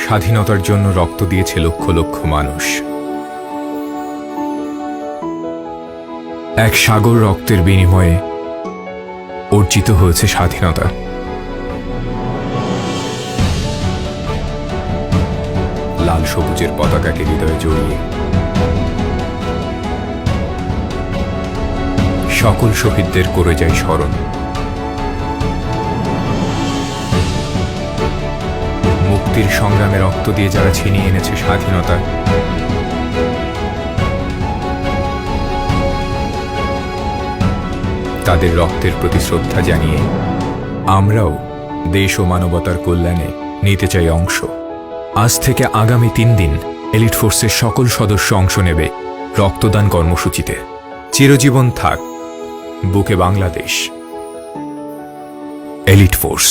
স্বাধীনতার জন্য রক্ত দিয়েছে লক্ষ লক্ষ মানুষ। এক সাগর রক্তের বিনিময়ে অর্জিত হয়েছে স্বাধীনতা। লাল সবুজের পতাকাকে হৃদয়ে জড়িয়ে সকল শহীদদের করে যায় স্মরণ। মুক্তির সংগ্রামে রক্ত দিয়ে যারা ছিনিয়ে এনেছে স্বাধীনতা, তাদের রক্তের প্রতি শ্রদ্ধা জানিয়ে আমরাও দেশ ও মানবতার কল্যাণে নিতে চাই অংশ। আজ থেকে আগামী 3 দিন এলিট ফোর্সের সকল সদস্য অংশ নেবে রক্তদান কর্মসূচিতে। চিরজীবন থাক বুকে বাংলাদেশ। Elite force.